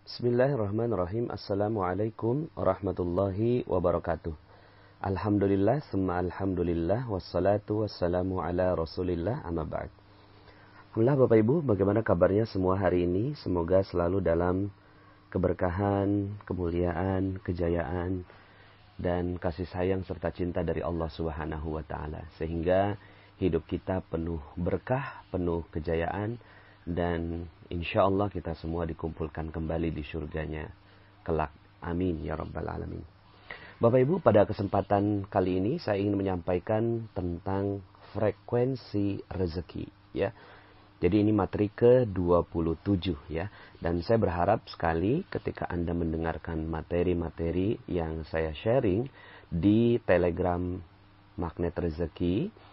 Bismillahirrahmanirrahim. Assalamualaikum warahmatullahi wabarakatuh. Alhamdulillah, summa alhamdulillah, wassalatu wassalamu ala rasulillah, amma ba'd. Alhamdulillah Bapak Ibu, bagaimana kabarnya semua hari ini? Semoga selalu dalam keberkahan, kemuliaan, kejayaan, dan kasih sayang serta cinta dari Allah Subhanahu wa Ta'ala. Sehingga hidup kita penuh berkah, penuh kejayaan, dan insya Allah kita semua dikumpulkan kembali di surganya kelak. Amin ya rabbal alamin. Bapak Ibu, pada kesempatan kali ini saya ingin menyampaikan tentang frekuensi rezeki ya. Jadi ini materi ke-27 ya. Dan saya berharap sekali ketika Anda mendengarkan materi-materi yang saya sharing di Telegram Magnet Rezeki,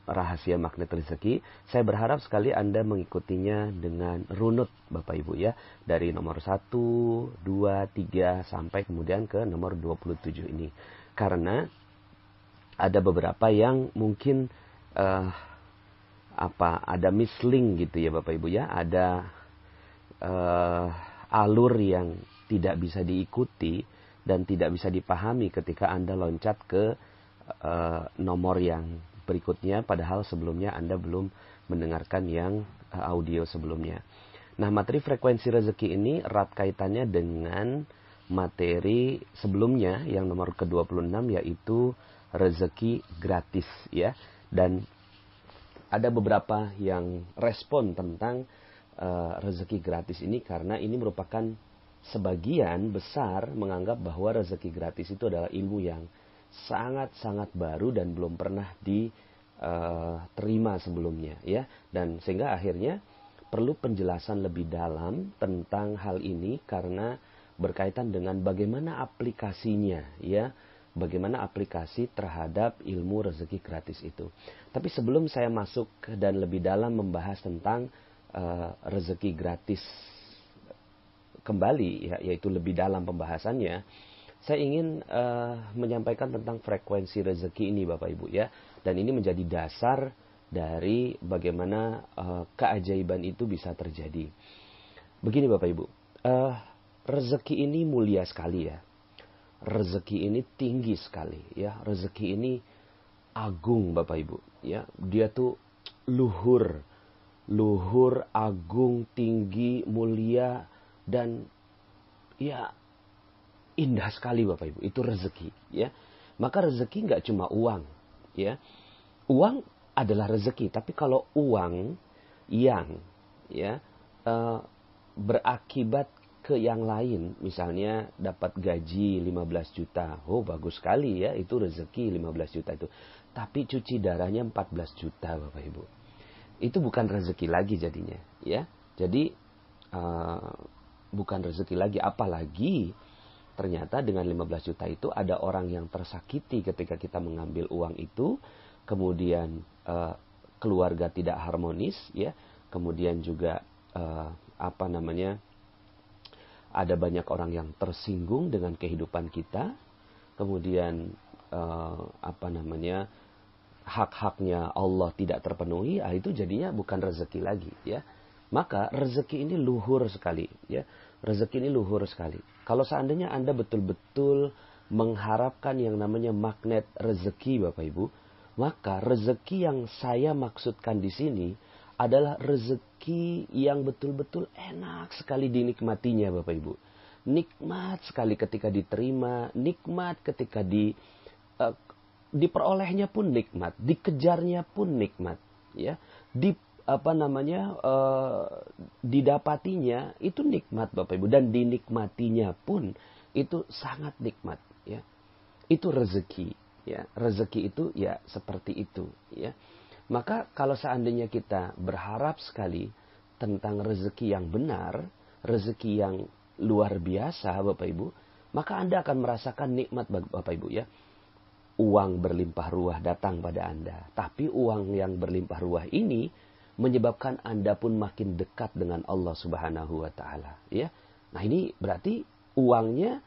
rahasia magnet rezeki, saya berharap sekali Anda mengikutinya dengan runut Bapak Ibu ya, dari nomor 1, 2, 3 sampai kemudian ke nomor 27 ini. Karena ada beberapa yang mungkin ada mislink gitu ya Bapak Ibu ya, ada alur yang tidak bisa diikuti dan tidak bisa dipahami ketika Anda loncat ke nomor yang berikutnya, padahal sebelumnya Anda belum mendengarkan yang audio sebelumnya. Nah, materi frekuensi rezeki ini erat kaitannya dengan materi sebelumnya yang nomor ke-26, yaitu rezeki gratis ya. Dan ada beberapa yang respon tentang rezeki gratis ini karena ini merupakan sebagian besar menganggap bahwa rezeki gratis itu adalah ilmu yang sangat-sangat baru dan belum pernah diterima sebelumnya ya, dan sehingga akhirnya perlu penjelasan lebih dalam tentang hal ini karena berkaitan dengan bagaimana aplikasinya ya, bagaimana aplikasi terhadap ilmu rezeki gratis itu. Tapi sebelum saya masuk dan lebih dalam membahas tentang rezeki gratis kembali ya, yaitu lebih dalam pembahasannya, saya ingin menyampaikan tentang frekuensi rezeki ini Bapak Ibu ya. Dan ini menjadi dasar dari bagaimana keajaiban itu bisa terjadi. Begini Bapak Ibu, rezeki ini mulia sekali ya. Rezeki ini tinggi sekali ya. Rezeki ini agung Bapak Ibu ya. Dia tuh luhur, agung, tinggi, mulia, dan ya indah sekali Bapak Ibu, itu rezeki ya. Maka rezeki nggak cuma uang ya. Uang adalah rezeki, tapi kalau uang yang ya berakibat ke yang lain, misalnya dapat gaji 15 juta, oh bagus sekali ya, itu rezeki 15 juta itu. Tapi cuci darahnya 14 juta Bapak Ibu, itu bukan rezeki lagi jadinya ya. Jadi bukan rezeki lagi, apalagi ternyata dengan 15 juta itu ada orang yang tersakiti ketika kita mengambil uang itu, kemudian keluarga tidak harmonis ya, kemudian juga ada banyak orang yang tersinggung dengan kehidupan kita, kemudian hak-haknya Allah tidak terpenuhi, itu jadinya bukan rezeki lagi ya. Maka rezeki ini luhur sekali ya. Rezeki ini luhur sekali. Kalau seandainya Anda betul-betul mengharapkan yang namanya magnet rezeki Bapak Ibu, maka rezeki yang saya maksudkan di sini adalah rezeki yang betul-betul enak sekali dinikmatinya Bapak Ibu. Nikmat sekali ketika diterima, nikmat ketika diperolehnya pun nikmat, dikejarnya pun nikmat ya. Didapatinya itu nikmat Bapak Ibu, dan dinikmatinya pun itu sangat nikmat ya. Itu rezeki ya. Rezeki itu ya seperti itu ya. Maka kalau seandainya kita berharap sekali tentang rezeki yang benar, rezeki yang luar biasa Bapak Ibu, maka Anda akan merasakan nikmat Bapak Ibu ya. Uang berlimpah ruah datang pada Anda, tapi uang yang berlimpah ruah ini menyebabkan Anda pun makin dekat dengan Allah Subhanahu wa Ta'ala ya. Nah, ini berarti uangnya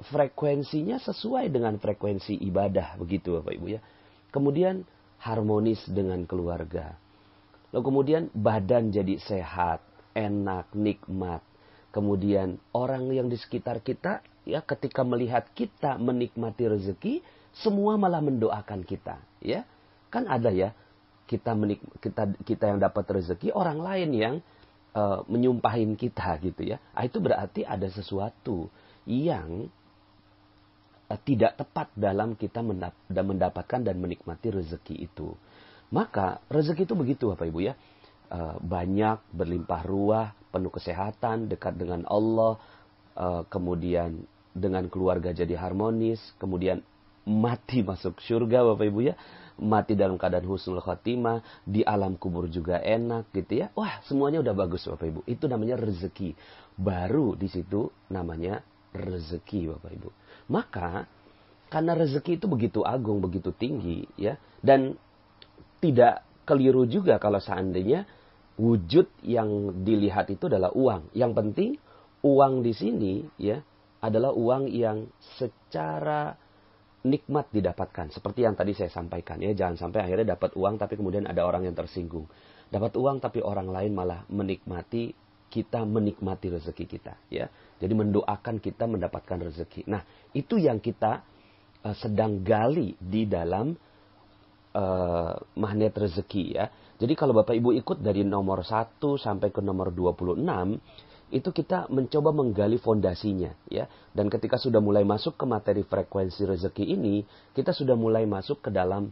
frekuensinya sesuai dengan frekuensi ibadah, begitu Bapak Ibu ya. Kemudian harmonis dengan keluarga. Lalu kemudian badan jadi sehat, enak, nikmat. Kemudian orang yang di sekitar kita ya ketika melihat kita menikmati rezeki, semua malah mendoakan kita, ya. Kan ada ya, kita yang dapat rezeki, orang lain yang menyumpahin kita gitu ya. Itu berarti ada sesuatu yang tidak tepat dalam kita mendapatkan dan menikmati rezeki itu. Maka rezeki itu begitu Bapak Ibu ya. Banyak, berlimpah ruah, penuh kesehatan, dekat dengan Allah, kemudian dengan keluarga jadi harmonis, kemudian mati masuk surga Bapak Ibu ya. Mati dalam keadaan husnul khotimah, di alam kubur juga enak gitu ya. Wah, semuanya udah bagus Bapak Ibu. Itu namanya rezeki. Baru di situ namanya rezeki Bapak Ibu. Maka karena rezeki itu begitu agung, begitu tinggi ya, dan tidak keliru juga kalau seandainya wujud yang dilihat itu adalah uang. Yang penting uang di sini ya adalah uang yang secara nikmat didapatkan. Seperti yang tadi saya sampaikan ya, jangan sampai akhirnya dapat uang tapi kemudian ada orang yang tersinggung. Dapat uang tapi orang lain malah menikmati, kita menikmati rezeki kita ya. Jadi mendoakan kita mendapatkan rezeki. Nah, itu yang kita sedang gali di dalam magnet rezeki ya. Jadi kalau Bapak Ibu ikut dari nomor 1 sampai ke nomor 26, itu kita mencoba menggali fondasinya ya. Dan ketika sudah mulai masuk ke materi frekuensi rezeki ini, kita sudah mulai masuk ke dalam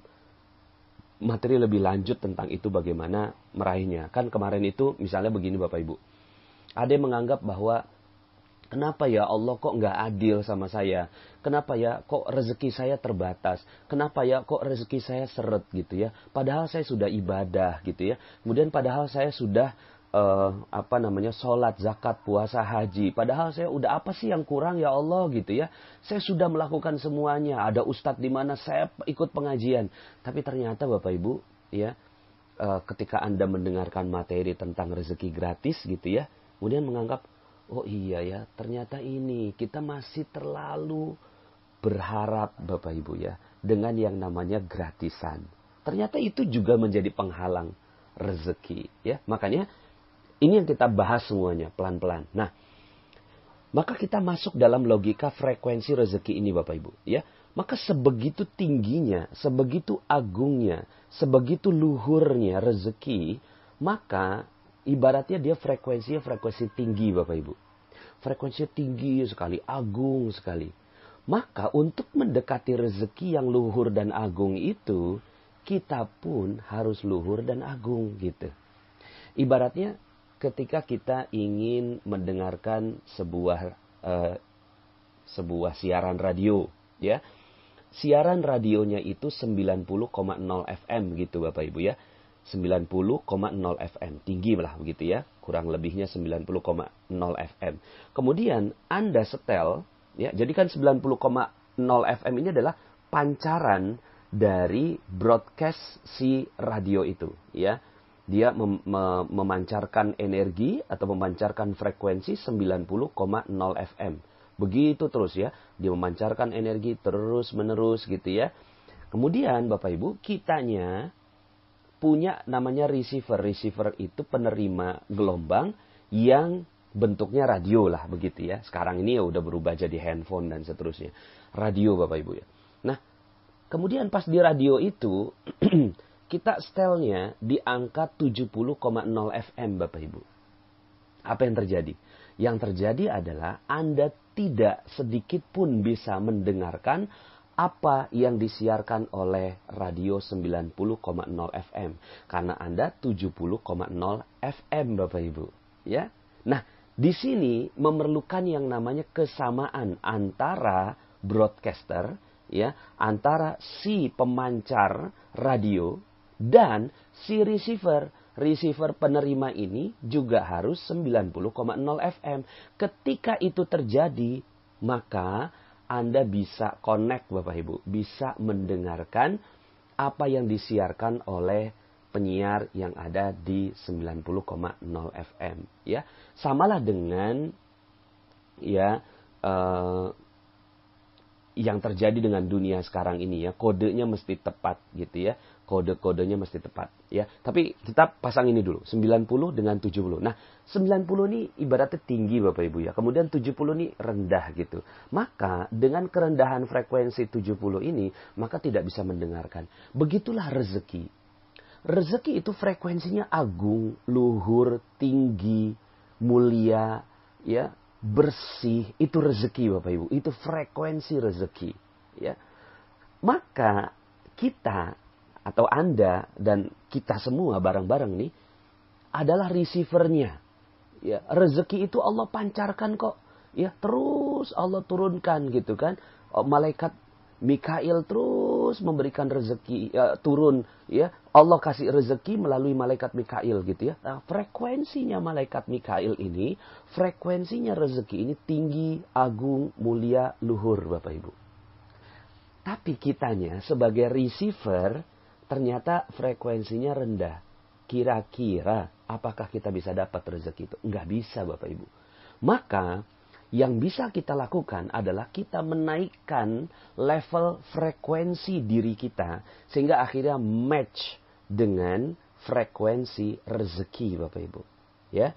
materi lebih lanjut tentang itu bagaimana meraihnya. Kan kemarin itu misalnya begini Bapak Ibu. Ada yang menganggap bahwa kenapa ya Allah kok nggak adil sama saya? Kenapa ya kok rezeki saya terbatas? Kenapa ya kok rezeki saya seret gitu ya? Padahal saya sudah ibadah gitu ya. Kemudian padahal saya sudah sholat, zakat, puasa, haji. Padahal saya udah apa sih yang kurang ya Allah gitu ya? Saya sudah melakukan semuanya. Ada ustadz di mana saya ikut pengajian. Tapi ternyata Bapak Ibu ya, ketika Anda mendengarkan materi tentang rezeki gratis gitu ya, kemudian menganggap oh iya ya, ternyata ini kita masih terlalu berharap Bapak Ibu ya dengan yang namanya gratisan. Ternyata itu juga menjadi penghalang rezeki ya. Makanya ini yang kita bahas semuanya pelan-pelan. Nah, maka kita masuk dalam logika frekuensi rezeki ini Bapak Ibu ya. Maka sebegitu tingginya, sebegitu agungnya, sebegitu luhurnya rezeki, maka ibaratnya dia frekuensi tinggi Bapak Ibu. Frekuensinya tinggi sekali, agung sekali. Maka untuk mendekati rezeki yang luhur dan agung itu, kita pun harus luhur dan agung gitu. Ibaratnya ketika kita ingin mendengarkan sebuah siaran radio ya. Siaran radionya itu 90,0 FM gitu Bapak Ibu ya. 90,0 FM. Tinggi lah begitu ya. Kurang lebihnya 90,0 FM. Kemudian Anda setel, ya, jadi kan 90,0 FM ini adalah pancaran dari broadcast si radio itu. Ya. Dia memancarkan energi atau memancarkan frekuensi 90,0 FM. Begitu terus ya. Dia memancarkan energi terus menerus gitu ya. Kemudian Bapak Ibu, kitanya punya namanya receiver. Receiver itu penerima gelombang yang bentuknya radio lah begitu ya. Sekarang ini ya udah berubah jadi handphone dan seterusnya. Radio Bapak Ibu ya. Nah, kemudian pas di radio itu kita setelnya di angka 70,0 FM Bapak Ibu. Apa yang terjadi? Yang terjadi adalah Anda tidak sedikit pun bisa mendengarkan apa yang disiarkan oleh radio 90,0 FM. Karena Anda 70,0 FM Bapak Ibu. Ya. Nah, di sini memerlukan yang namanya kesamaan antara broadcaster, ya, antara si pemancar radio dan si receiver. Receiver penerima ini juga harus 90,0 FM. Ketika itu terjadi, maka Anda bisa connect Bapak Ibu. Bisa mendengarkan apa yang disiarkan oleh penyiar yang ada di 90,0 FM. Ya, samalah dengan ya yang terjadi dengan dunia sekarang ini ya. Kodenya mesti tepat gitu ya. kode-kodenya mesti tepat ya. Tapi kita pasang ini dulu, 90 dengan 70. Nah, 90 ini ibaratnya tinggi Bapak Ibu ya. Kemudian 70 ini rendah gitu. Maka dengan kerendahan frekuensi 70 ini, maka tidak bisa mendengarkan. Begitulah rezeki. Rezeki itu frekuensinya agung, luhur, tinggi, mulia, ya, bersih. Itu rezeki Bapak Ibu. Itu frekuensi rezeki, ya. Maka kita atau Anda dan kita semua bareng-bareng nih adalah receivernya. Ya, rezeki itu Allah pancarkan kok. Ya, terus Allah turunkan gitu kan. Malaikat Mikail terus memberikan rezeki turun ya. Allah kasih rezeki melalui malaikat Mikail gitu ya. Nah, frekuensinya malaikat Mikail ini, frekuensinya rezeki ini tinggi, agung, mulia, luhur Bapak Ibu. Tapi kitanya sebagai receiver ternyata frekuensinya rendah. Kira-kira apakah kita bisa dapat rezeki itu? Enggak bisa Bapak Ibu. Maka yang bisa kita lakukan adalah kita menaikkan level frekuensi diri kita. Sehingga akhirnya match dengan frekuensi rezeki Bapak Ibu. Ya,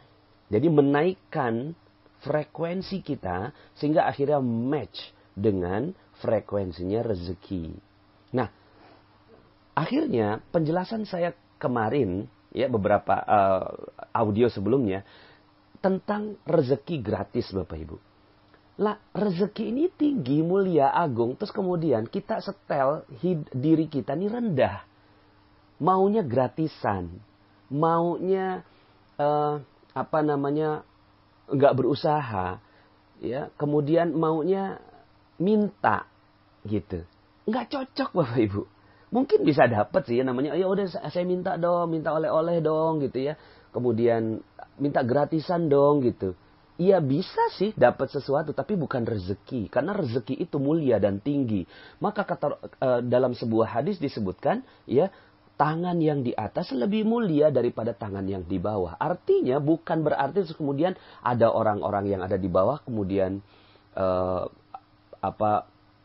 jadi menaikkan frekuensi kita sehingga akhirnya match dengan frekuensinya rezeki. Nah, akhirnya penjelasan saya kemarin ya beberapa audio sebelumnya tentang rezeki gratis Bapak Ibu. Lah rezeki ini tinggi, mulia, agung, terus kemudian kita setel diri kita ini rendah. Maunya gratisan, maunya nggak berusaha, ya. Kemudian maunya minta gitu. Nggak cocok Bapak Ibu. Mungkin bisa dapat sih ya namanya, ya udah saya minta dong, minta oleh-oleh dong gitu ya. Kemudian minta gratisan dong gitu. Iya bisa sih dapat sesuatu tapi bukan rezeki. Karena rezeki itu mulia dan tinggi. Maka dalam sebuah hadis disebutkan ya, tangan yang di atas lebih mulia daripada tangan yang di bawah. Artinya bukan berarti kemudian ada orang-orang yang ada di bawah kemudian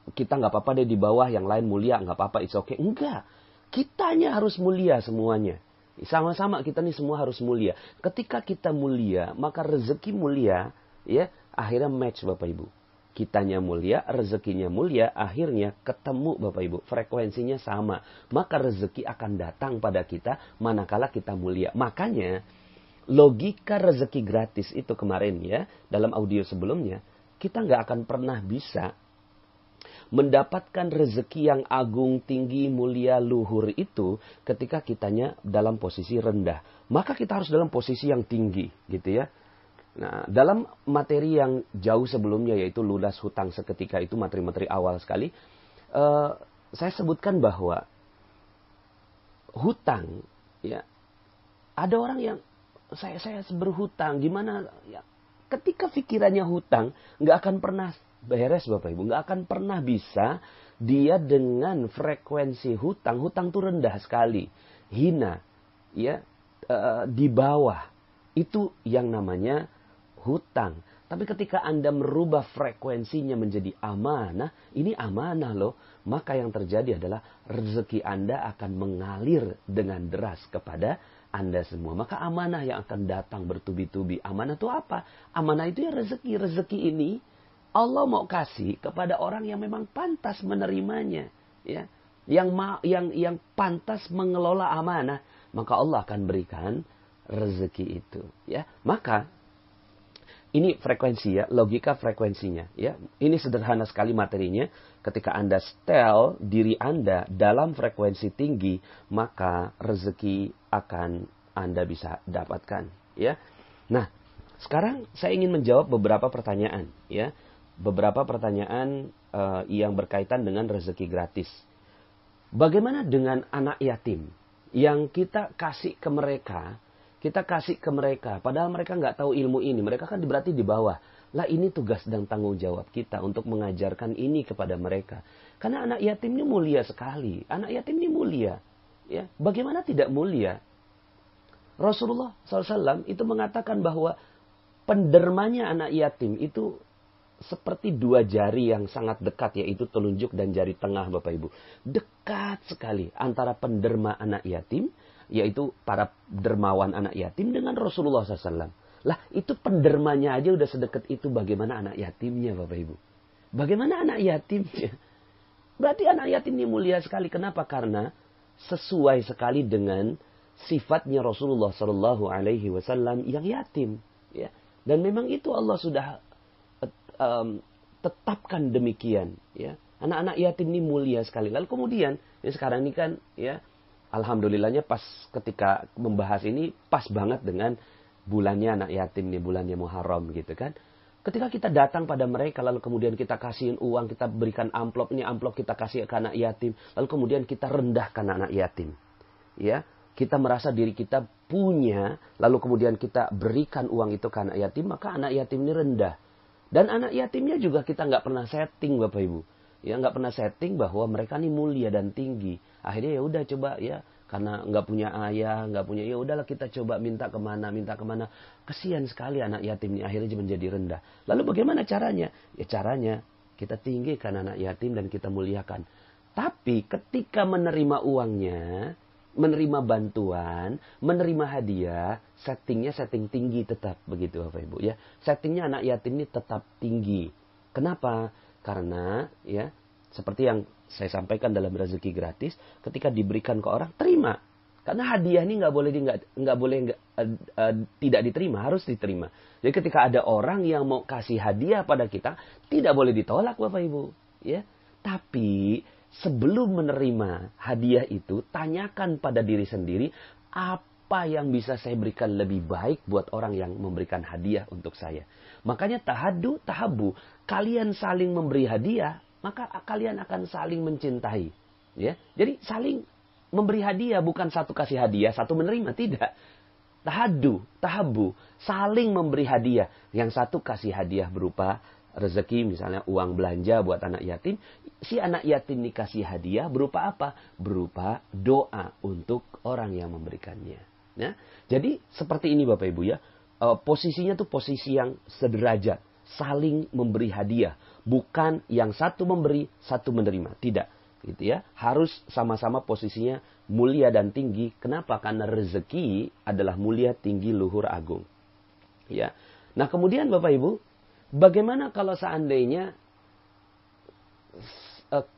kita nggak apa-apa deh di bawah, yang lain mulia, nggak apa-apa, it's okay. Enggak. Kitanya harus mulia semuanya. Sama-sama kita nih semua harus mulia. Ketika kita mulia, maka rezeki mulia, ya, akhirnya match Bapak Ibu. Kitanya mulia, rezekinya mulia, akhirnya ketemu Bapak Ibu. Frekuensinya sama. Maka rezeki akan datang pada kita manakala kita mulia. Makanya, logika rezeki gratis itu kemarin ya, dalam audio sebelumnya, kita nggak akan pernah bisa mendapatkan rezeki yang agung, tinggi, mulia, luhur itu ketika kitanya dalam posisi rendah. Maka kita harus dalam posisi yang tinggi gitu ya. Nah, dalam materi yang jauh sebelumnya yaitu lunas hutang seketika itu materi-materi awal sekali. Saya sebutkan bahwa hutang ya, ada orang yang saya berhutang gimana ya, ketika pikirannya hutang nggak akan pernah beres Bapak Ibu, nggak akan pernah bisa dia dengan frekuensi hutang itu rendah sekali, hina, ya, di bawah, itu yang namanya hutang. Tapi ketika Anda merubah frekuensinya menjadi amanah, ini amanah loh, maka yang terjadi adalah rezeki Anda akan mengalir dengan deras kepada Anda semua. Maka amanah yang akan datang bertubi-tubi. Amanah itu apa? Amanah itu ya rezeki. Rezeki ini Allah mau kasih kepada orang yang memang pantas menerimanya, ya, yang pantas mengelola amanah, maka Allah akan berikan rezeki itu, ya. Maka ini frekuensi ya, logika frekuensinya, ya. Ini sederhana sekali materinya. Ketika Anda setel diri Anda dalam frekuensi tinggi, maka rezeki akan Anda bisa dapatkan, ya. Nah, sekarang saya ingin menjawab beberapa pertanyaan, ya. Beberapa pertanyaan yang berkaitan dengan rezeki gratis. Bagaimana dengan anak yatim yang kita kasih ke mereka, padahal mereka nggak tahu ilmu ini, mereka kan berarti di bawah. Lah ini tugas dan tanggung jawab kita untuk mengajarkan ini kepada mereka. Karena anak yatim ini mulia sekali, anak yatim ini mulia. Ya, bagaimana tidak mulia? Rasulullah SAW itu mengatakan bahwa pendermanya anak yatim itu seperti dua jari yang sangat dekat, yaitu telunjuk dan jari tengah, Bapak Ibu. Dekat sekali antara penderma anak yatim, yaitu para dermawan anak yatim dengan Rasulullah SAW. Lah, itu pendermanya aja udah sedekat itu, bagaimana anak yatimnya, Bapak Ibu? Bagaimana anak yatimnya? Berarti anak yatim ini mulia sekali. Kenapa? Karena sesuai sekali dengan sifatnya Rasulullah SAW yang yatim. Ya. Dan memang itu Allah sudah tetapkan demikian. Ya. Anak-anak yatim ini mulia sekali. Lalu kemudian, ya sekarang ini kan, ya, alhamdulillahnya pas ketika membahas ini pas banget dengan bulannya anak yatim nih, bulannya Muharram gitu kan. Ketika kita datang pada mereka, lalu kemudian kita kasihin uang, kita berikan amplop, ini amplop kita kasih ke anak yatim, lalu kemudian kita rendahkan anak yatim. Ya, kita merasa diri kita punya, lalu kemudian kita berikan uang itu ke anak yatim, maka anak yatim ini rendah. Dan anak yatimnya juga kita nggak pernah setting, Bapak Ibu. Ya, nggak pernah setting bahwa mereka ini mulia dan tinggi. Akhirnya ya udah coba ya, karena nggak punya ayah, nggak punya, ya udahlah kita coba minta kemana. Kesian sekali anak yatim ini akhirnya menjadi rendah. Lalu bagaimana caranya? Ya caranya kita tinggikan anak yatim dan kita muliakan. Tapi ketika menerima uangnya, menerima bantuan, menerima hadiah, settingnya setting tinggi tetap begitu Bapak Ibu ya. Settingnya anak yatim ini tetap tinggi. Kenapa? Karena ya seperti yang saya sampaikan dalam rezeki gratis, ketika diberikan ke orang terima. Karena hadiah ini nggak boleh tidak diterima, harus diterima. Jadi ketika ada orang yang mau kasih hadiah pada kita, tidak boleh ditolak Bapak Ibu, ya. Tapi sebelum menerima hadiah itu, tanyakan pada diri sendiri, apa yang bisa saya berikan lebih baik buat orang yang memberikan hadiah untuk saya. Makanya tahabu, kalian saling memberi hadiah, maka kalian akan saling mencintai. Ya, jadi saling memberi hadiah, bukan satu kasih hadiah, satu menerima, tidak. Tahabu, saling memberi hadiah. Yang satu kasih hadiah berupa rezeki, misalnya uang belanja buat anak yatim. Si anak yatim dikasih hadiah berupa apa? Berupa doa untuk orang yang memberikannya. Ya, jadi seperti ini Bapak Ibu ya. Posisinya tuh posisi yang sederajat. Saling memberi hadiah. Bukan yang satu memberi, satu menerima. Tidak. Gitu ya, harus sama-sama posisinya mulia dan tinggi. Kenapa? Karena rezeki adalah mulia, tinggi, luhur, agung. Ya. Nah kemudian Bapak Ibu, bagaimana kalau seandainya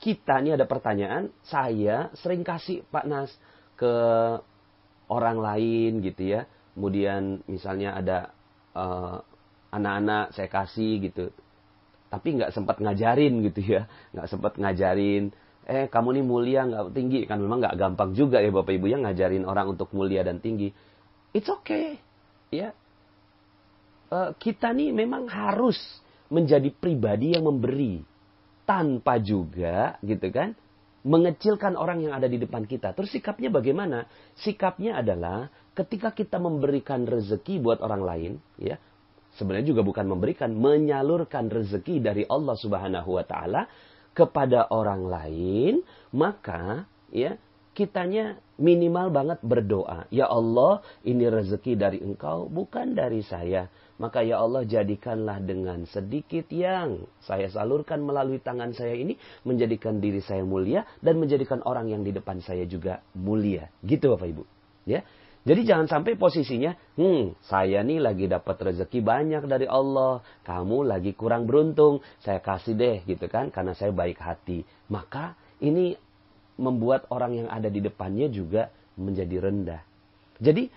kita, ini ada pertanyaan, saya sering kasih Pak Nas ke orang lain gitu ya. Kemudian misalnya ada anak-anak saya kasih gitu. Tapi nggak sempat ngajarin gitu ya. Nggak sempat ngajarin. Kamu nih mulia nggak tinggi. Kan memang nggak gampang juga ya Bapak Ibu ya ngajarin orang untuk mulia dan tinggi. It's okay. Ya. Kita nih memang harus menjadi pribadi yang memberi. Tanpa juga gitu kan. Mengecilkan orang yang ada di depan kita. Terus sikapnya bagaimana? Sikapnya adalah ketika kita memberikan rezeki buat orang lain. Ya. Sebenarnya juga bukan memberikan. Menyalurkan rezeki dari Allah Subhanahu wa Ta'ala kepada orang lain, maka ya kitanya minimal banget berdoa. Ya Allah, ini rezeki dari Engkau, bukan dari saya. Maka ya Allah, jadikanlah dengan sedikit yang saya salurkan melalui tangan saya ini, menjadikan diri saya mulia, dan menjadikan orang yang di depan saya juga mulia. Gitu Bapak Ibu. Ya. Jadi jangan sampai posisinya, saya nih lagi dapat rezeki banyak dari Allah, kamu lagi kurang beruntung, saya kasih deh gitu kan, karena saya baik hati. Maka ini membuat orang yang ada di depannya juga menjadi rendah. Jadi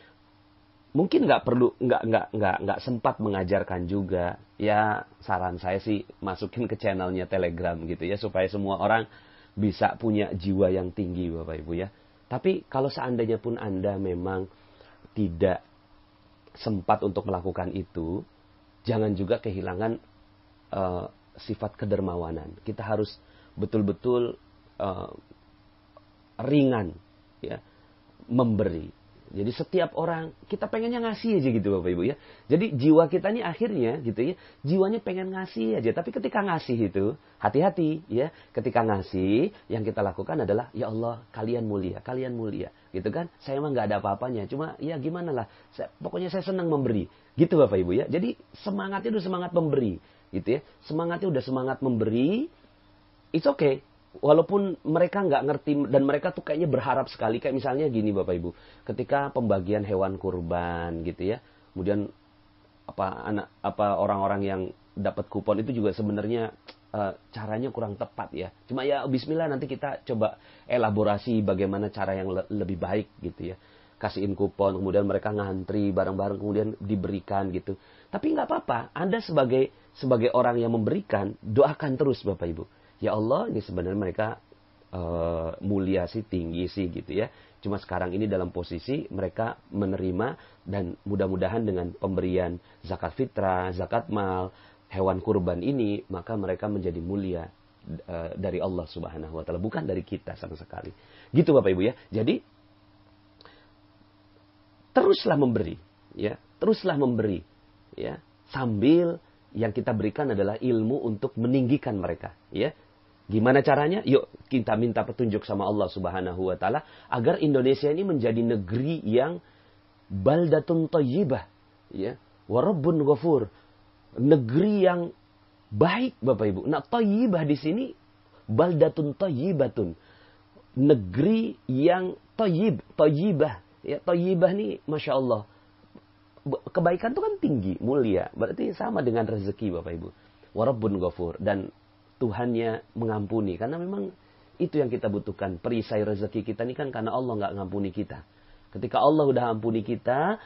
mungkin nggak sempat mengajarkan juga. Ya saran saya sih masukin ke channelnya Telegram gitu ya, supaya semua orang bisa punya jiwa yang tinggi Bapak Ibu ya. Tapi kalau seandainya pun Anda memang tidak sempat untuk melakukan itu, jangan juga kehilangan sifat kedermawanan. Kita harus betul-betul ringan, ya, memberi. Jadi setiap orang, kita pengennya ngasih aja gitu Bapak Ibu ya. Jadi jiwa kita ini akhirnya gitu ya, jiwanya pengen ngasih aja. Tapi ketika ngasih itu, hati-hati ya. Ketika ngasih, yang kita lakukan adalah, ya Allah, kalian mulia. Gitu kan, saya emang gak ada apa-apanya. Cuma ya gimana lah, pokoknya saya senang memberi. Gitu Bapak Ibu ya. Jadi semangatnya itu semangat memberi. gitu ya. Semangatnya udah semangat memberi, it's okay. Walaupun mereka nggak ngerti dan mereka tuh kayaknya berharap sekali. Kayak misalnya gini Bapak Ibu, ketika pembagian hewan kurban gitu ya, kemudian orang-orang yang dapat kupon itu juga sebenarnya caranya kurang tepat ya. Cuma ya Bismillah, nanti kita coba elaborasi bagaimana cara yang lebih baik gitu ya. Kasihin kupon, kemudian mereka ngantri bareng-bareng, kemudian diberikan gitu. Tapi nggak apa-apa, Anda sebagai orang yang memberikan, doakan terus Bapak Ibu. Ya Allah, ini sebenarnya mereka mulia sih, tinggi sih gitu ya. Cuma sekarang ini dalam posisi mereka menerima, dan mudah-mudahan dengan pemberian zakat fitrah, zakat mal, hewan kurban ini, maka mereka menjadi mulia dari Allah Subhanahu wa taala, bukan dari kita sama sekali. Gitu Bapak Ibu ya. Jadi teruslah memberi ya, teruslah memberi ya, sambil yang kita berikan adalah ilmu untuk meninggikan mereka ya. Gimana caranya? Yuk kita minta petunjuk sama Allah Subhanahu wa taala agar Indonesia ini menjadi negeri yang baldatun thayyibah ya, wa rabbun ghafur. Negeri yang baik Bapak Ibu. Nah, thayyibah di sini baldatun thayyibatun. Negeri yang thayyibah ya. Thayyibah nih Masya Allah. Kebaikan itu kan tinggi, mulia. Berarti sama dengan rezeki Bapak Ibu. Wa rabbun ghafur, dan Tuhannya mengampuni. Karena memang itu yang kita butuhkan. Perisai rezeki kita ini kan karena Allah nggak ngampuni kita. Ketika Allah udah ampuni kita,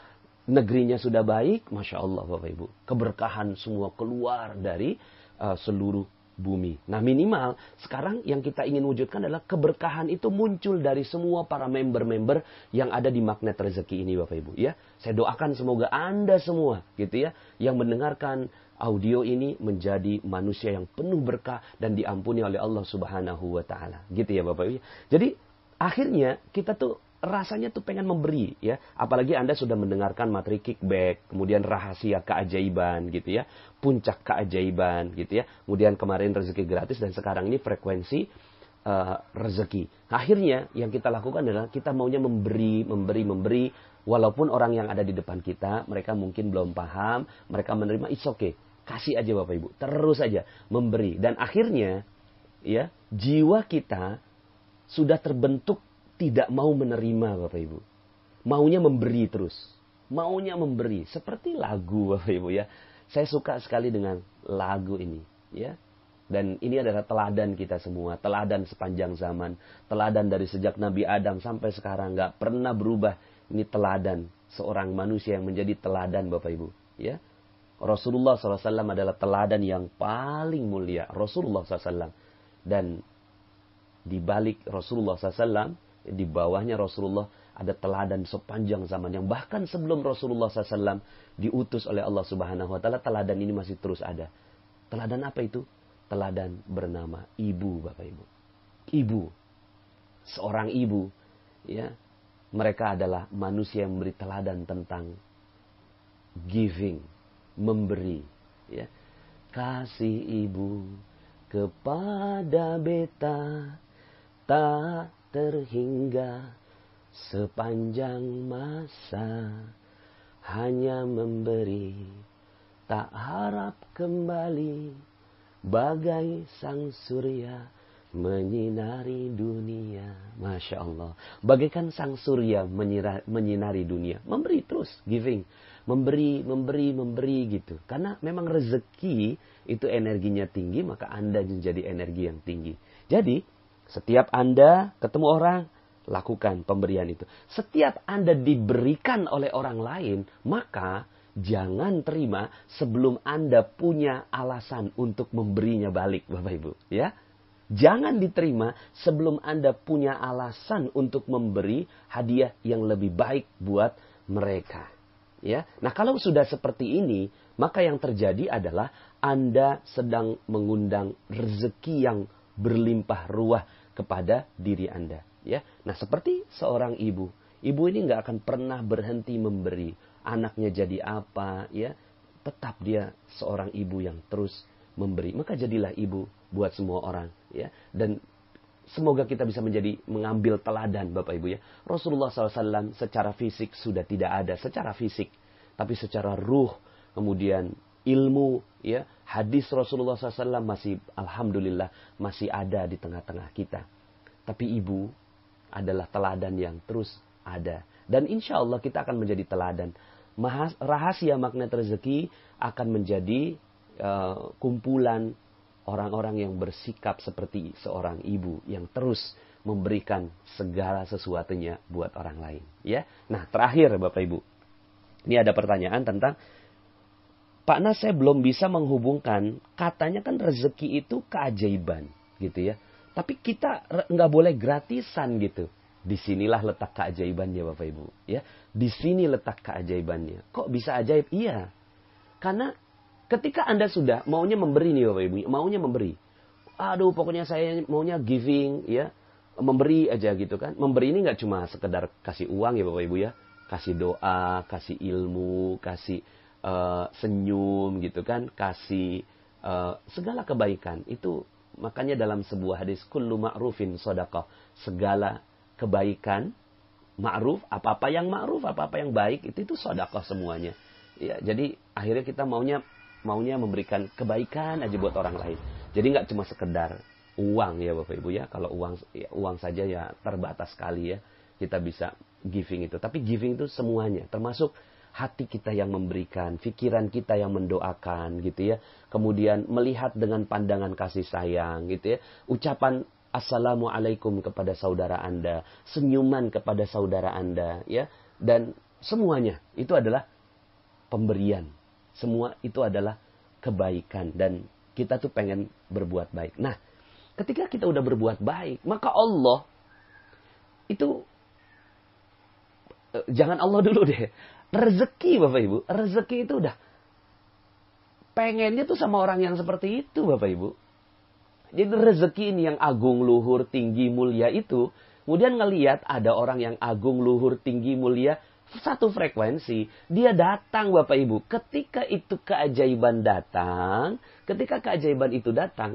negerinya sudah baik, Masya Allah Bapak Ibu. Keberkahan semua keluar dari seluruh bumi. Nah minimal sekarang yang kita ingin wujudkan adalah keberkahan itu muncul dari semua para member-member yang ada di magnet rezeki ini Bapak Ibu. Ya, saya doakan semoga Anda semua gitu ya, yang mendengarkan audio ini menjadi manusia yang penuh berkah dan diampuni oleh Allah Subhanahu wa taala. Gitu ya Bapak Ibu. Jadi akhirnya kita tuh rasanya tuh pengen memberi ya. Apalagi Anda sudah mendengarkan materi kickback, kemudian rahasia keajaiban gitu ya, puncak keajaiban gitu ya. Kemudian kemarin rezeki gratis, dan sekarang ini frekuensi rezeki. Akhirnya yang kita lakukan adalah kita maunya memberi. Walaupun orang yang ada di depan kita, mereka mungkin belum paham, mereka menerima, it's okay. Kasih aja Bapak Ibu, terus aja memberi. Dan akhirnya ya, jiwa kita sudah terbentuk tidak mau menerima Bapak Ibu. Maunya memberi terus. Maunya memberi. Seperti lagu Bapak Ibu ya. Saya suka sekali dengan lagu ini ya. Dan ini adalah teladan kita semua. Teladan sepanjang zaman. Teladan dari sejak Nabi Adam sampai sekarang. Gak pernah berubah. Ini teladan. Seorang manusia yang menjadi teladan Bapak Ibu. Ya. Rasulullah SAW adalah teladan yang paling mulia. Rasulullah SAW. Dan di balik Rasulullah SAW, di bawahnya Rasulullah, ada teladan sepanjang zaman. Yang bahkan sebelum Rasulullah SAW diutus oleh Allah Subhanahu wa taala, teladan ini masih terus ada. Teladan apa itu? Teladan bernama ibu Bapak Ibu. Ibu. Seorang ibu. Ya. Mereka adalah manusia yang memberi teladan tentang giving. Memberi. Ya. Kasih ibu kepada beta tak terhingga sepanjang masa, hanya memberi tak harap kembali, bagai sang surya menyinari dunia. Masya Allah. Bagaikan sang surya menyinari dunia. Memberi terus, giving. Memberi gitu. Karena memang rezeki itu energinya tinggi, maka Anda menjadi energi yang tinggi. Jadi, setiap Anda ketemu orang, lakukan pemberian itu. Setiap Anda diberikan oleh orang lain, maka jangan terima sebelum Anda punya alasan untuk memberinya balik, Bapak Ibu. Ya, jangan diterima sebelum Anda punya alasan untuk memberi hadiah yang lebih baik buat mereka. Ya, nah kalau sudah seperti ini, maka yang terjadi adalah Anda sedang mengundang rezeki yang berlimpah ruah kepada diri Anda. Ya, nah seperti seorang ibu ini nggak akan pernah berhenti memberi. Anaknya jadi apa, ya, tetap dia seorang ibu yang terus memberi. Maka jadilah ibu buat semua orang, ya. Dan semoga kita bisa mengambil teladan Bapak Ibu ya. Rasulullah SAW secara fisik sudah tidak ada secara fisik, tapi secara ruh kemudian ilmu, ya, hadis Rasulullah SAW masih, alhamdulillah, masih ada di tengah-tengah kita. Tapi ibu adalah teladan yang terus ada. Dan insya Allah kita akan menjadi teladan. Rahasia magnet rezeki akan menjadi kumpulan orang-orang yang bersikap seperti seorang ibu yang terus memberikan segala sesuatunya buat orang lain. Ya, nah terakhir Bapak Ibu, ini ada pertanyaan tentang Pak Nas, saya belum bisa menghubungkan, katanya kan rezeki itu keajaiban, gitu ya. Tapi kita nggak boleh gratisan gitu. Disinilah letak keajaibannya Bapak Ibu. Ya, di sini letak keajaibannya. Kok bisa ajaib? Iya, karena ketika Anda sudah maunya memberi nih Bapak Ibu, maunya memberi. Aduh, pokoknya saya maunya giving, ya, memberi aja gitu kan. Memberi ini nggak cuma sekedar kasih uang ya Bapak Ibu ya, kasih doa, kasih ilmu, kasih senyum gitu kan, kasih segala kebaikan. Itu makanya dalam sebuah hadis, kullu ma'rufin shadaqah, segala kebaikan ma'ruf, apa-apa yang ma'ruf, apa-apa yang baik itu shadaqah semuanya. Ya, jadi akhirnya kita maunya memberikan kebaikan aja buat orang lain. Jadi nggak cuma sekedar uang ya Bapak Ibu ya. Kalau uang saja ya terbatas sekali ya kita bisa giving itu. Tapi giving itu semuanya, termasuk hati kita yang memberikan, pikiran kita yang mendoakan gitu ya. Kemudian melihat dengan pandangan kasih sayang gitu ya. Ucapan assalamualaikum kepada saudara Anda, senyuman kepada saudara Anda ya. Dan semuanya itu adalah pemberian. Semua itu adalah kebaikan dan kita tuh pengen berbuat baik. Nah, ketika kita udah berbuat baik, maka Allah itu jangan Allah dulu deh. Rezeki Bapak Ibu, rezeki itu udah pengennya tuh sama orang yang seperti itu Bapak Ibu. Jadi rezeki ini yang agung, luhur, tinggi, mulia itu, kemudian ngelihat ada orang yang agung, luhur, tinggi, mulia, satu frekuensi, dia datang Bapak Ibu. Ketika itu keajaiban datang,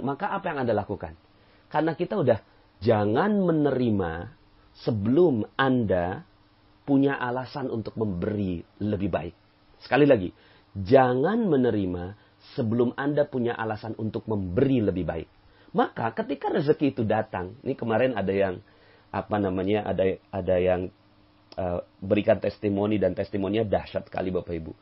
maka apa yang Anda lakukan? Karena kita udah jangan menerima sebelum Anda punya alasan untuk memberi lebih baik. Sekali lagi, jangan menerima sebelum Anda punya alasan untuk memberi lebih baik. Maka ketika rezeki itu datang, ini kemarin ada yang ada yang berikan testimoni dan testimoninya dahsyat sekali Bapak Ibu.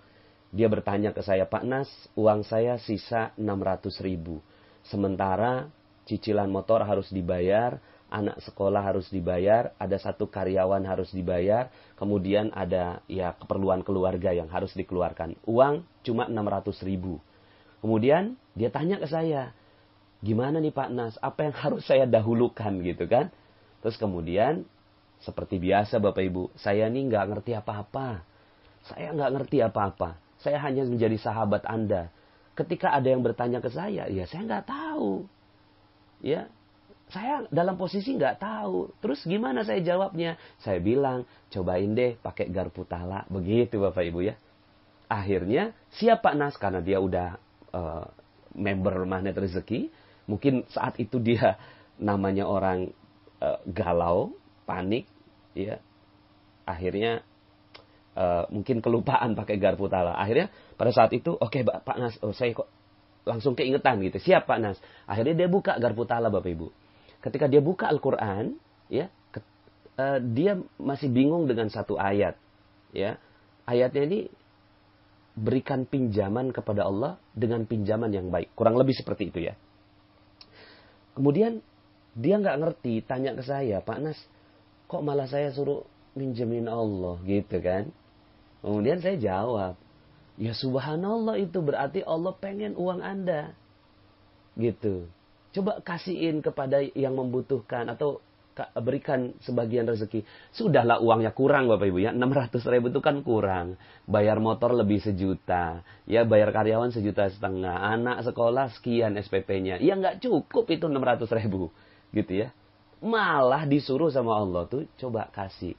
Dia bertanya ke saya, Pak Nas, uang saya sisa 600.000. Sementara cicilan motor harus dibayar, anak sekolah harus dibayar, ada satu karyawan harus dibayar, kemudian ada ya keperluan keluarga yang harus dikeluarkan. Uang cuma 600.000. Kemudian dia tanya ke saya, gimana nih Pak Nas, apa yang harus saya dahulukan gitu kan? Terus kemudian seperti biasa Bapak Ibu, saya nih nggak ngerti apa-apa. Saya hanya menjadi sahabat Anda. Ketika ada yang bertanya ke saya, ya saya nggak tahu. Ya, saya dalam posisi nggak tahu. Terus gimana saya jawabnya? Saya bilang, cobain deh pakai garpu tala. Begitu Bapak Ibu ya. Akhirnya, siap Pak Nas? Karena dia udah member magnet rezeki. Mungkin saat itu dia namanya orang galau, panik. Ya. Akhirnya, mungkin kelupaan pakai garpu tala. Akhirnya, pada saat itu, oke, Pak Nas, saya kok langsung keingetan gitu. Siap Pak Nas. Akhirnya dia buka garpu tala Bapak Ibu. Ketika dia buka Al-Quran, ya, dia masih bingung dengan satu ayat. Ya. Ayatnya ini, berikan pinjaman kepada Allah dengan pinjaman yang baik. Kurang lebih seperti itu ya. Kemudian, dia nggak ngerti, tanya ke saya, Pak Nas, kok malah saya suruh minjemin Allah gitu kan. Kemudian saya jawab, ya subhanallah itu berarti Allah pengen uang Anda. Gitu. Coba kasihin kepada yang membutuhkan atau berikan sebagian rezeki. Sudahlah uangnya kurang Bapak Ibu ya. 600.000 itu kan kurang. Bayar motor lebih 1 juta. Ya bayar karyawan 1,5 juta. Anak sekolah sekian SPP-nya. Ya nggak cukup itu 600.000. Gitu ya. Malah disuruh sama Allah tuh coba kasih.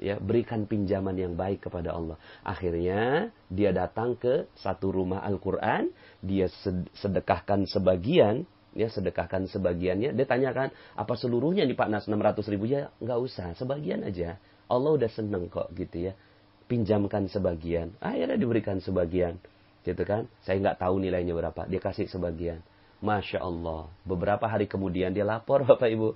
Ya, berikan pinjaman yang baik kepada Allah. Akhirnya dia datang ke satu rumah Al-Quran. Dia sedekahkan sebagian. Ya, sedekahkan sebagiannya. Dia tanyakan, apa seluruhnya nih Pak Nas 600.000? Ya, nggak usah. Sebagian aja. Allah udah seneng kok gitu ya. Pinjamkan sebagian. Akhirnya diberikan sebagian. gitu kan. Saya nggak tahu nilainya berapa, dia kasih sebagian. Masya Allah, beberapa hari kemudian dia lapor Bapak Ibu.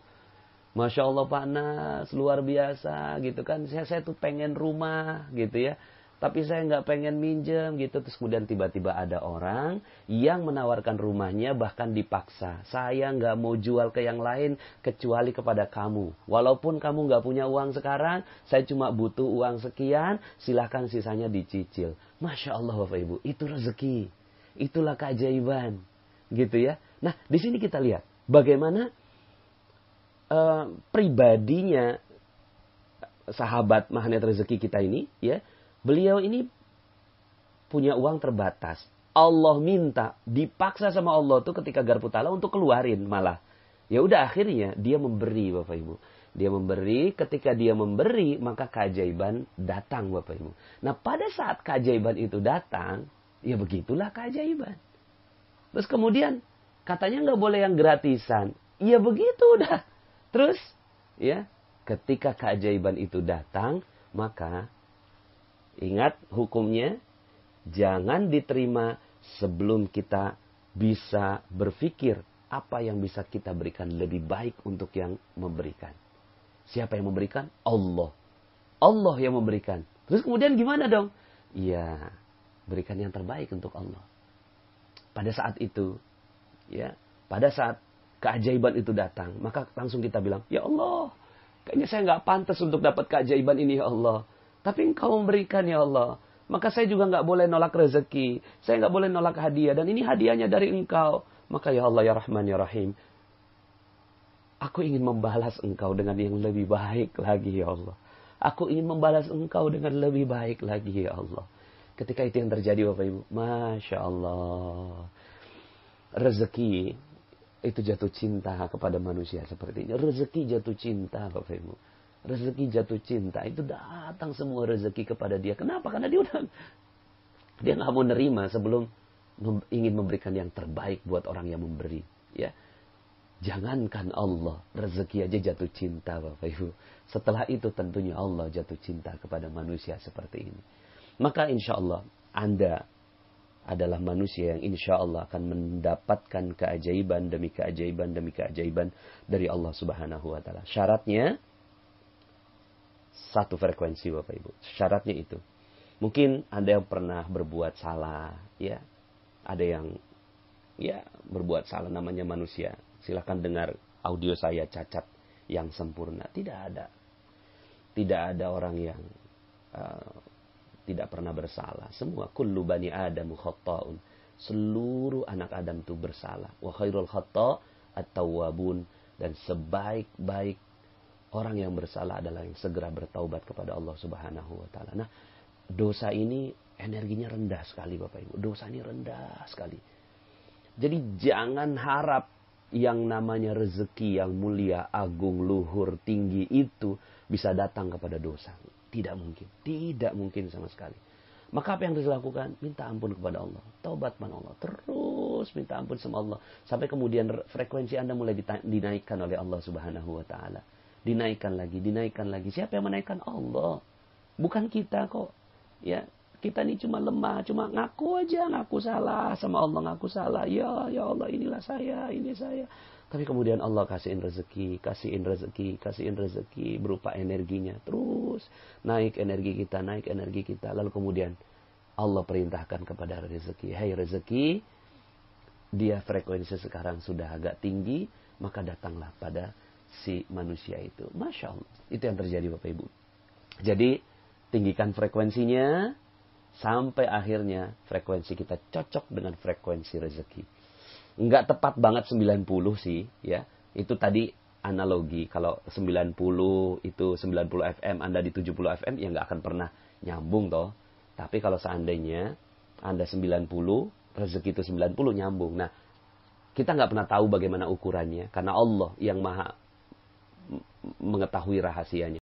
Masya Allah Pak Nas, luar biasa gitu kan. Saya tuh pengen rumah gitu ya. Tapi saya nggak pengen minjem gitu. Terus kemudian tiba-tiba ada orang yang menawarkan rumahnya bahkan dipaksa. Saya nggak mau jual ke yang lain kecuali kepada kamu. Walaupun kamu nggak punya uang sekarang, saya cuma butuh uang sekian, silahkan sisanya dicicil. Masya Allah Bapak Ibu, itu rezeki. Itulah keajaiban. Gitu ya. Nah, di sini kita lihat bagaimana pribadinya sahabat magnet rezeki kita ini ya. Beliau ini punya uang terbatas. Allah minta, dipaksa sama Allah tuh ketika garpu tala untuk keluarin malah. Ya udah akhirnya dia memberi Bapak Ibu. Dia memberi, ketika dia memberi maka keajaiban datang Bapak Ibu. Nah, pada saat keajaiban itu datang, ya begitulah keajaiban. Terus kemudian katanya nggak boleh yang gratisan. Ya begitu udah. Terus ya, ketika keajaiban itu datang, maka ingat hukumnya, jangan diterima sebelum kita bisa berpikir apa yang bisa kita berikan lebih baik untuk yang memberikan. Siapa yang memberikan? Allah. Allah yang memberikan. Terus kemudian gimana dong? Ya, berikan yang terbaik untuk Allah. Pada saat itu, ya, pada saat keajaiban itu datang, maka langsung kita bilang, ya Allah, kayaknya saya nggak pantas untuk dapat keajaiban ini ya Allah. Tapi Engkau memberikan ya Allah. Maka saya juga nggak boleh nolak rezeki. Saya nggak boleh nolak hadiah. Dan ini hadiahnya dari Engkau. Maka ya Allah ya Rahman ya Rahim. Aku ingin membalas Engkau dengan yang lebih baik lagi ya Allah. Aku ingin membalas Engkau dengan lebih baik lagi ya Allah. Ketika itu yang terjadi Bapak Ibu. Masya Allah. Rezeki itu jatuh cinta kepada manusia seperti ini. Rezeki jatuh cinta Bapak Ibu. Rezeki jatuh cinta, itu datang semua rezeki kepada dia. Kenapa? Karena dia nggak mau nerima sebelum ingin memberikan yang terbaik buat orang yang memberi. Ya, jangankan Allah, rezeki aja jatuh cinta Bapak Ibu. Setelah itu tentunya Allah jatuh cinta kepada manusia seperti ini. Maka insya Allah Anda adalah manusia yang insya Allah akan mendapatkan keajaiban demi keajaiban demi keajaiban dari Allah Subhanahu Wa Taala. Syaratnya satu frekuensi Bapak Ibu. Syaratnya itu. Mungkin Anda yang pernah berbuat salah. Ya. Ada yang ya berbuat salah, namanya manusia. Silahkan dengar audio saya cacat yang sempurna. Tidak ada. Tidak ada orang yang tidak pernah bersalah. Semua. Kullu bani Adamu khatta'un. Seluruh anak Adam itu bersalah. Wa khairul khata' at-tawwabun. Dan sebaik-baik orang yang bersalah adalah yang segera bertaubat kepada Allah Subhanahu Wa Taala. Nah, dosa ini energinya rendah sekali Bapak Ibu. Dosa ini rendah sekali. Jadi jangan harap yang namanya rezeki yang mulia, agung, luhur, tinggi itu bisa datang kepada dosa. Tidak mungkin. Tidak mungkin sama sekali. Maka apa yang harus dilakukan? Minta ampun kepada Allah. Taubat kepada Allah. Terus minta ampun sama Allah. Sampai kemudian frekuensi Anda mulai dinaikkan oleh Allah Subhanahu Wa Taala. Dinaikkan lagi, dinaikkan lagi. Siapa yang menaikkan? Allah. Bukan kita kok. Ya, kita ini cuma lemah, cuma ngaku aja, ngaku salah sama Allah, ngaku salah. Ya Allah, inilah saya, ini saya. Tapi kemudian Allah kasihin rezeki, kasihin rezeki, kasihin rezeki berupa energinya. Terus naik energi kita, naik energi kita. Lalu kemudian Allah perintahkan kepada rezeki, "Hai rezeki, dia frekuensi sekarang sudah agak tinggi, maka datanglah pada si manusia itu." Masya Allah. Itu yang terjadi Bapak Ibu. Jadi tinggikan frekuensinya sampai akhirnya frekuensi kita cocok dengan frekuensi rezeki. Enggak tepat banget 90 sih ya. Itu tadi analogi. Kalau 90 itu 90 FM, Anda di 70 FM ya nggak akan pernah nyambung toh. Tapi kalau seandainya Anda 90, rezeki itu 90 nyambung. Nah, kita nggak pernah tahu bagaimana ukurannya karena Allah yang maha mengetahui rahasianya.